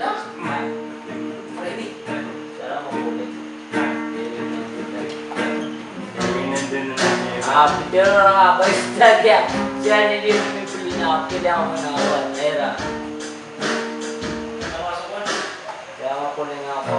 Ready? Sarap mo ulit. Pero nga ba siya nililipin niya kailangan mo na awan. Era. Kaya ako na nga ako.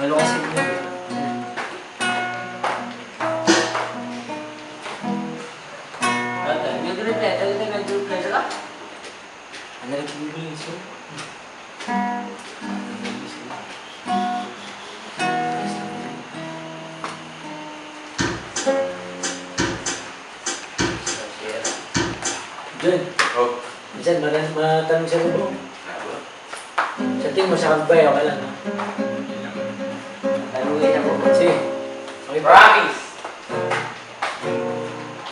Halo kasi mo. Nag-reply sila? Ano nag-reply sila? John. Oh. Minsan matanong sa lubong. Sa tingin mo sa kagbay, okay lang, ha? Tanungin ako. Sige. Okay, practice!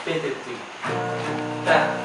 53. Ta.